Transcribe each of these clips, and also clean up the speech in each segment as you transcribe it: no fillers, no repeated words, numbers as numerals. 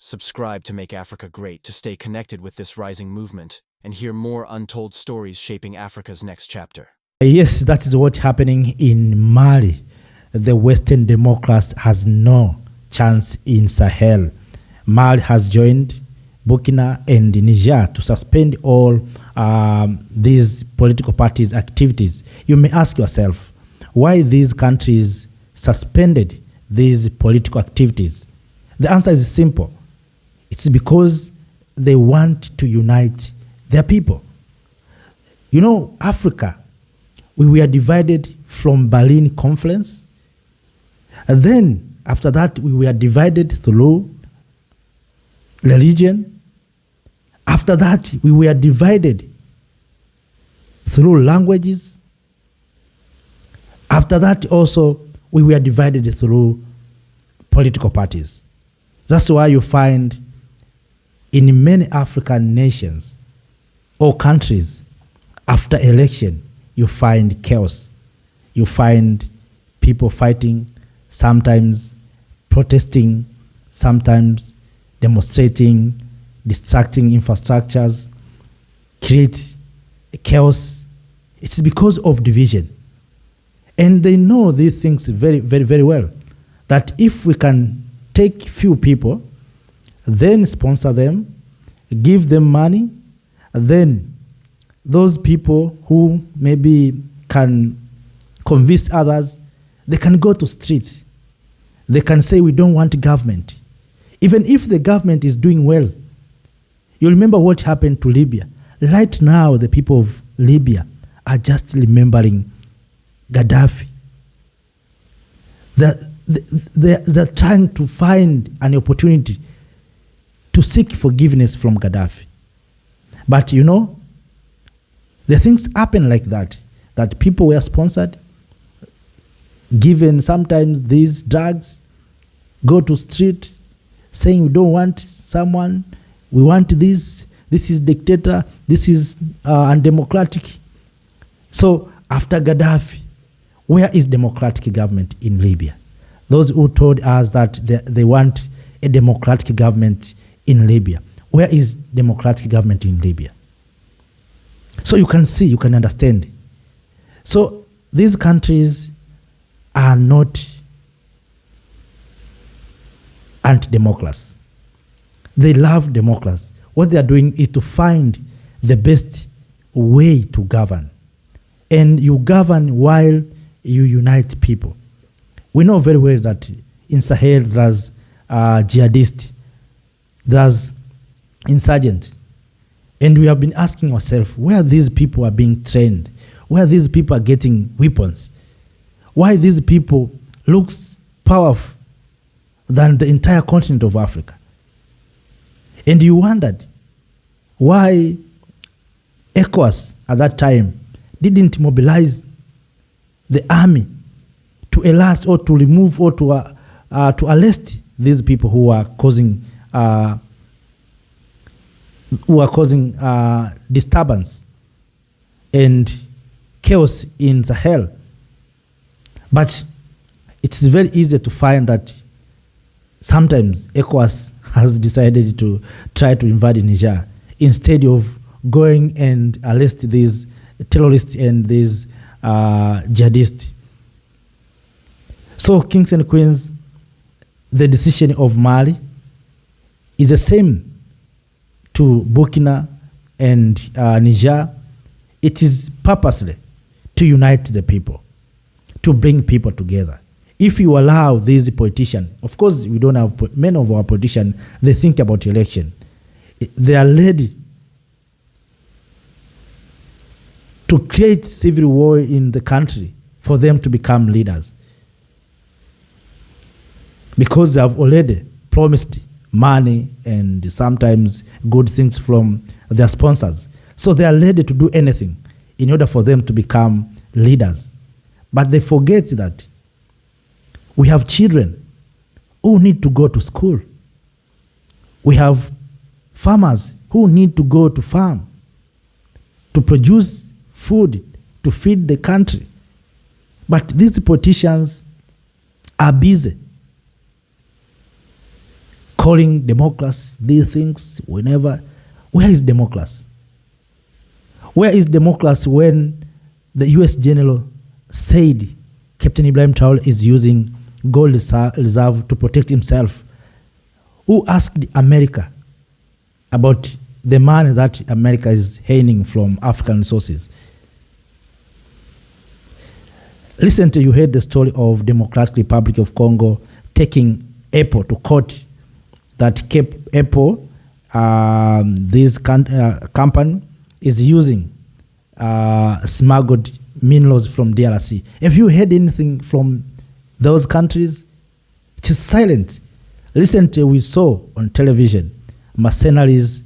Subscribe to Make Africa Great to stay connected with this rising movement and hear more untold stories shaping Africa's next chapter. Yes, that is what's happening in Mali. The Western democrats has no chance in Sahel. Mali has joined Burkina and Niger to suspend all these political parties' activities. You may ask yourself, why these countries suspended these political activities? The answer is simple. It's because they want to unite their people. You know, Africa, we were divided from Berlin Conference. And then, after that, we were divided through religion. After that, we were divided through languages. After that, also, we were divided through political parties. That's why you find in many African nations or countries, after election, you find chaos. You find people fighting, sometimes protesting, sometimes demonstrating, distracting infrastructures, create chaos. It's because of division. And they know these things very, very, very well. That if we can take few people, then sponsor them, give them money, then those people who maybe can convince others, they can go to streets. They can say, we don't want government. Even if the government is doing well. You remember what happened to Libya. Right now, the people of Libya are just remembering Gaddafi. They're trying to find an opportunity to seek forgiveness from Gaddafi. But you know, the things happen like that people were sponsored, given sometimes these drugs, go to street saying we don't want someone, we want this is dictator, this is undemocratic. So after Gaddafi, where is democratic government in Libya? Those who told us that they want a democratic government in Libya. Where is democratic government in Libya? So you can see, you can understand. So these countries are not anti-democrats. They love democracy. What they are doing is to find the best way to govern. And you govern while you unite people. We know very well that in Sahel there's jihadists, there's insurgents. And we have been asking ourselves where these people are being trained, where these people are getting weapons, why these people looks powerful than the entire continent of Africa. And you wondered why ECOWAS at that time didn't mobilize the army to arrest or to remove or to arrest these people who are causing disturbance and chaos in Sahel. But it's very easy to find that sometimes ECOWAS has decided to try to invade Niger instead of going and arrest these terrorists and these jihadists. So, kings and queens, the decision of Mali is the same to Burkina and Niger. It is purposely to unite the people, to bring people together. If you allow these politicians, of course, we don't have many of our politicians, they think about election. They are ready to create civil war in the country for them to become leaders. Because they have already promised money and sometimes good things from their sponsors. So they are ready to do anything in order for them to become leaders. But they forget that we have children who need to go to school. We have farmers who need to go to farm to produce food to feed the country. But these politicians are busy calling democracy these things whenever. Where is democracy? Where is democracy when the U.S. general said Captain Ibrahim Traore is using gold reserve to protect himself? Who asked America about the money that America is hailing from African resources? Recently, you heard the story of Democratic Republic of Congo taking Apple to court that kept Apple, this company, is using smuggled minerals from DRC. Have you heard anything from those countries? It is silent. Recently, we saw on television mercenaries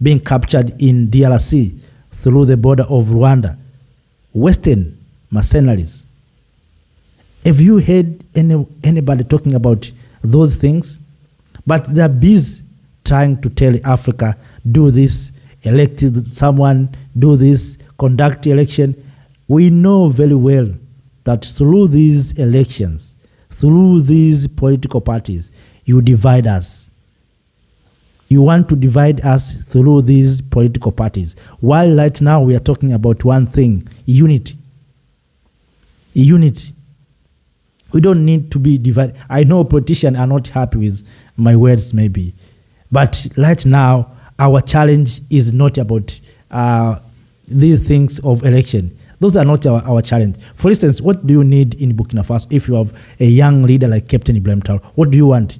being captured in DRC through the border of Rwanda. Western mercenaries. Have you heard anybody talking about those things? But they're busy trying to tell Africa, do this, elect someone, do this, conduct election. We know very well that through these elections, through these political parties, you divide us. You want to divide us through these political parties. While right now we are talking about one thing, unity. Unity. We don't need to be divided. I know politicians are not happy with my words maybe. But right now, our challenge is not about these things of election. Those are not our challenge. For instance, what do you need in Burkina Faso if you have a young leader like Captain Ibrahim Traore? What do you want?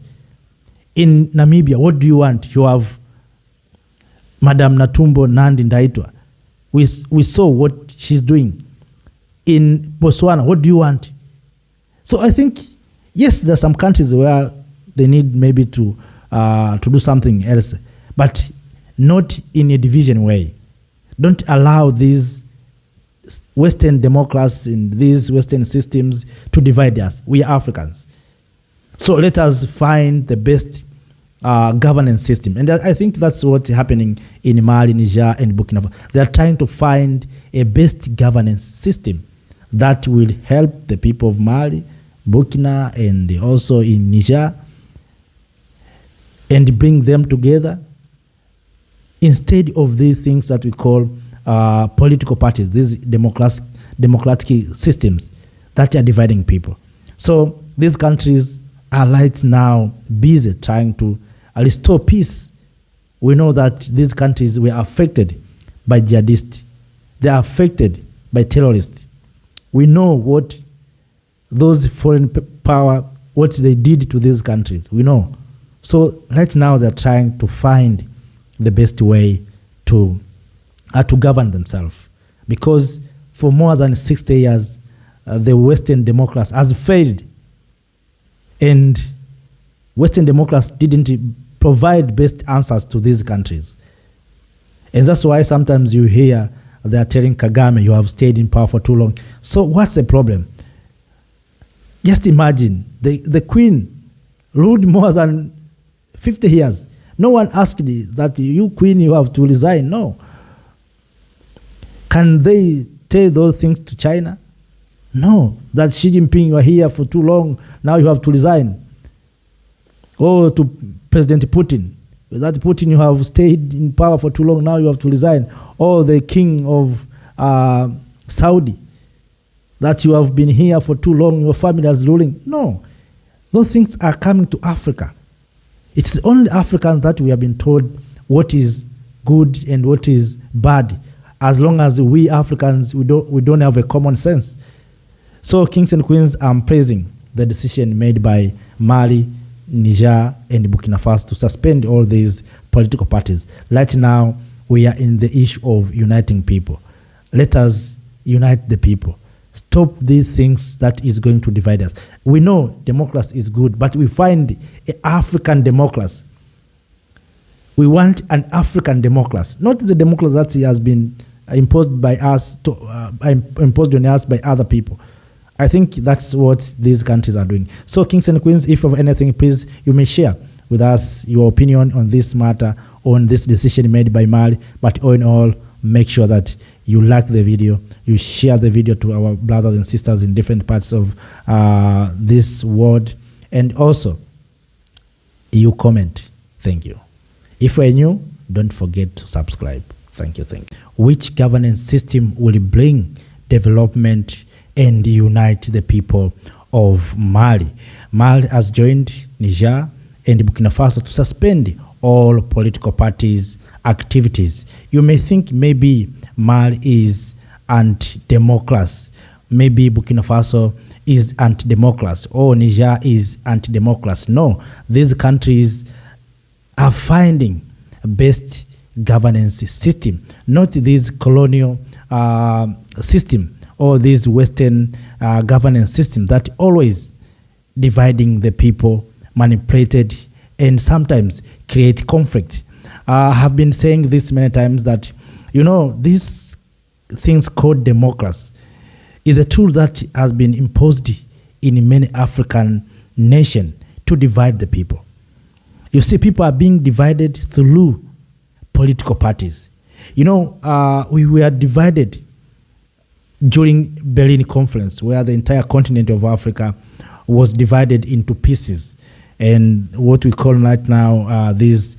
In Namibia, what do you want? You have Madam Natumbo Nandi Ndaitwa. We saw what she's doing. In Botswana, what do you want? So I think, yes, there are some countries where they need maybe to do something else, but not in a division way. Don't allow these Western democrats and these Western systems to divide us. We are Africans. So let us find the best governance system. And I think that's what's happening in Mali, Niger, and Burkina Faso. They are trying to find a best governance system that will help the people of Mali, Burkina, and also in Niger, and bring them together instead of these things that we call political parties, these democratic systems that are dividing people. So these countries are right now busy trying to restore peace. We know that these countries were affected by jihadists. They are affected by terrorists. We know what those foreign power, what they did to these countries. We know. So right now they're trying to find the best way to govern themselves. Because for more than 60 years, the Western democrats has failed. And Western democrats didn't provide best answers to these countries. And that's why sometimes you hear they are telling Kagame, you have stayed in power for too long. So what's the problem? Just imagine, the Queen ruled more than 50 years. No one asked that you, Queen, you have to resign. No. Can they tell those things to China? No. That Xi Jinping, you are here for too long, now you have to resign. Or to President Putin, that Putin, you have stayed in power for too long, now you have to resign. Or the king of Saudi, that you have been here for too long, your family is ruling. No. Those things are coming to Africa. It's only Africans that we have been told what is good and what is bad. As long as we Africans, we don't have a common sense. So, kings and queens, I'm praising the decision made by Mali, Niger, and Burkina Faso to suspend all these political parties. Right now, we are in the issue of uniting people. Let us unite the people. Stop these things that is going to divide us. We know democracy is good, but we find an African democracy. We want an African democracy, not the democracy that has been imposed by us, imposed on us by other people. I think that's what these countries are doing. So, kings and queens, if you have anything, please, you may share with us your opinion on this matter, on this decision made by Mali. But all in all, make sure that you like the video, you share the video to our brothers and sisters in different parts of this world, and also you comment. Thank you. If you're new, don't forget to subscribe. Thank you. Which governance system will bring development and unite the people of Mali? Mali has joined Niger and Burkina Faso to suspend all political parties' activities. You may think maybe Mali is anti-democracy, maybe Burkina Faso is anti-democracy, or Niger is anti-democracy. No, these countries are finding best governance system, not this colonial system or this Western governance system that always dividing the people, manipulated, and sometimes create conflict. I have been saying this many times that, these things called democracy is a tool that has been imposed in many African nations to divide the people. You see, people are being divided through political parties. We were divided during Berlin Conference, where the entire continent of Africa was divided into pieces. And what we call right now these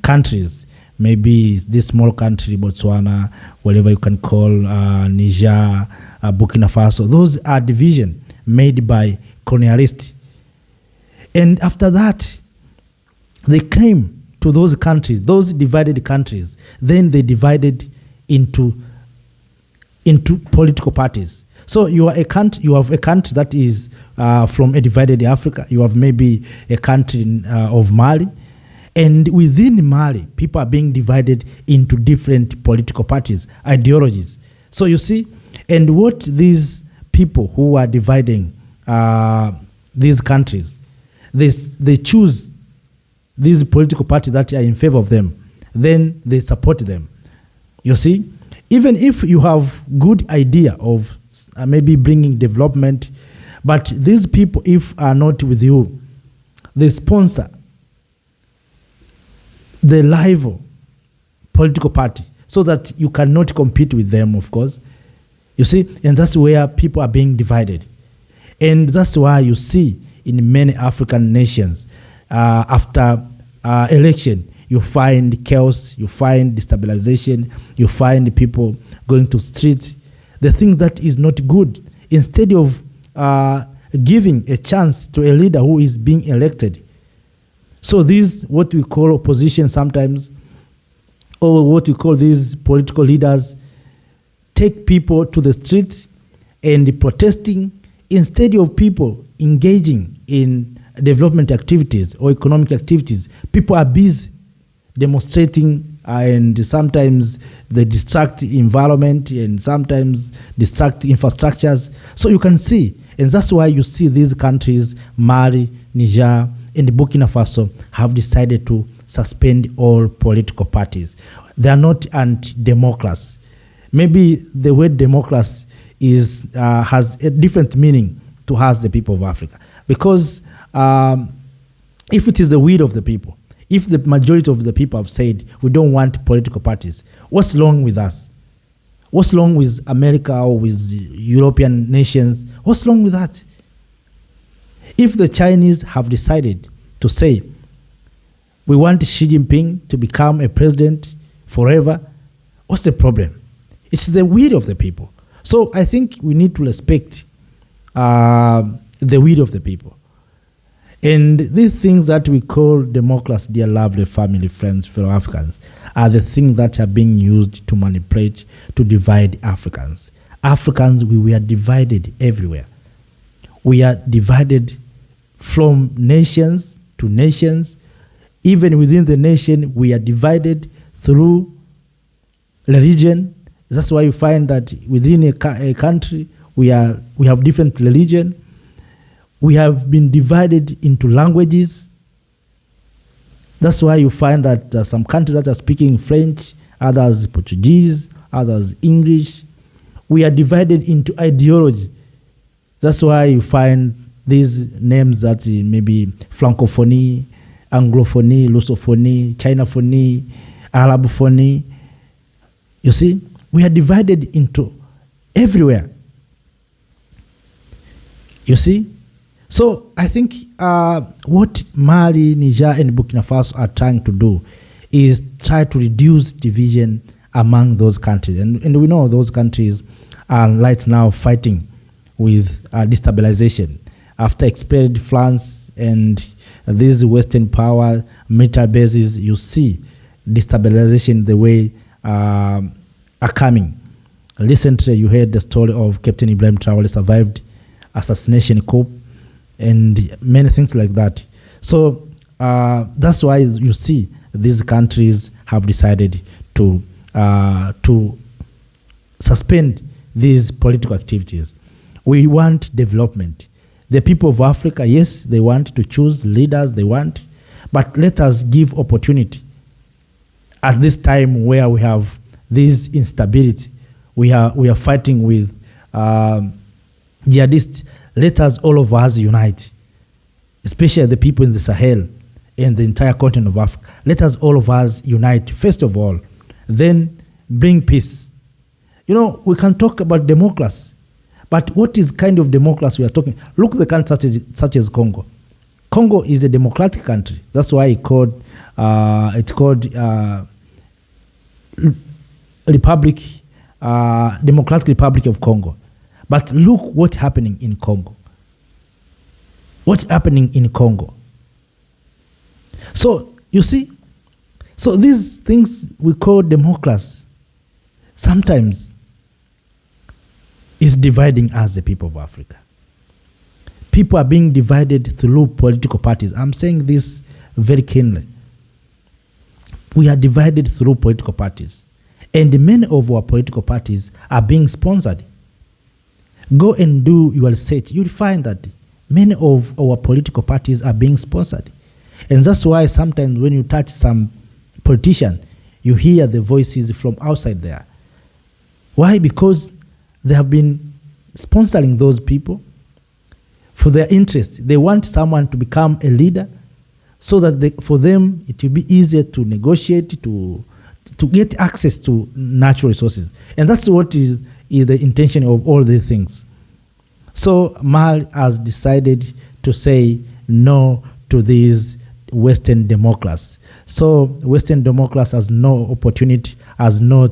countries, maybe this small country, Botswana, whatever you can call, Niger, Burkina Faso, those are division made by colonialists. And after that, they came to those countries, those divided countries. Then they divided into political parties. So you have a country that is from a divided Africa. You have maybe a country of Mali. And within Mali, people are being divided into different political parties, ideologies. So you see, and what these people who are dividing these countries, they choose these political parties that are in favor of them, then they support them. You see, even if you have good idea of maybe bringing development, but these people, if are not with you, they sponsor the rival political party so that you cannot compete with them, of course. You see, and that's where people are being divided. And that's why you see in many African nations, after election, you find chaos, you find destabilization, you find people going to streets. The thing that is not good, instead of giving a chance to a leader who is being elected. So these, what we call opposition sometimes, or what we call these political leaders, take people to the streets and protesting instead of people engaging in development activities or economic activities. People are busy demonstrating, and sometimes they distract the environment and sometimes distract infrastructures. So you can see, and that's why you see these countries, Mali, Niger, and Burkina Faso, have decided to suspend all political parties. They are not anti-democracy. Maybe the word democracy has a different meaning to us, the people of Africa. Because if it is the will of the people, if the majority of the people have said we don't want political parties, what's wrong with us? What's wrong with America or with European nations? What's wrong with that? If the Chinese have decided to say we want Xi Jinping to become a president forever, what's the problem? It's the will of the people. So I think we need to respect the will of the people. And these things that we call democracy, dear lovely family, friends, fellow Africans, are the things that are being used to manipulate, to divide Africans. Africans, we were divided everywhere. We are divided from nations to nations. Even within the nation, we are divided through religion. That's why you find that within a country, we have different religion. We have been divided into languages. That's why you find that there are some countries that are speaking French, others Portuguese, others English. We are divided into ideology. That's why you find these names that maybe Francophonie, Anglophonie, Lussophonie, Chinaphonie, Arabophonie. You see, we are divided into everywhere. You see? So I think what Mali, Niger, and Burkina Faso are trying to do is try to reduce division among those countries. And we know those countries are right now fighting with destabilization. After expelled France and these Western power military bases, you see destabilization the way are coming. Recently, you heard the story of Captain Ibrahim Traoré survived assassination coup and many things like that. So that's why you see these countries have decided to suspend these political activities. We want development. The people of Africa, yes, they want to choose leaders, but let us give opportunity. At this time where we have this instability, we are fighting with jihadists. Let us, all of us, unite, especially the people in the Sahel and the entire continent of Africa. Let us, all of us, unite, first of all, then bring peace. You know, we can talk about democracy, but what is kind of democracy we are talking? Look at the country such as Congo. Congo is a democratic country. That's why it's called Democratic Republic of Congo. But look what's happening in Congo. What's happening in Congo? So, you see, so these things we call democracy sometimes is dividing us, the people of Africa. People are being divided through political parties. I'm saying this very keenly. We are divided through political parties. And many of our political parties are being sponsored. Go and do your research. You'll find that many of our political parties are being sponsored. And that's why sometimes when you touch some politician, you hear the voices from outside there. Why? Because they have been sponsoring those people for their interest. They want someone to become a leader so that for them it will be easier to negotiate, to get access to natural resources. And that's what is the intention of all these things. So Mali has decided to say no to these Western democracies. So Western democracies has no opportunity, has no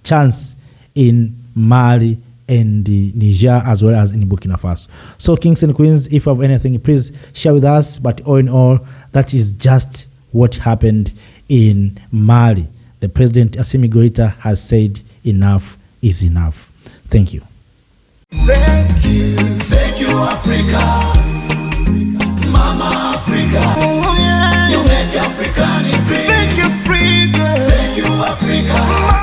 chance in Mali and Niger as well as in Burkina Faso. So kings and queens, if you have anything, please share with us. But all in all, that is just what happened in Mali. The President Assimi Goïta has said enough is enough. Thank you. Thank you, Africa, Mama Africa. Oh, yeah. You make African great. Thank you, Africa. Thank you, Africa.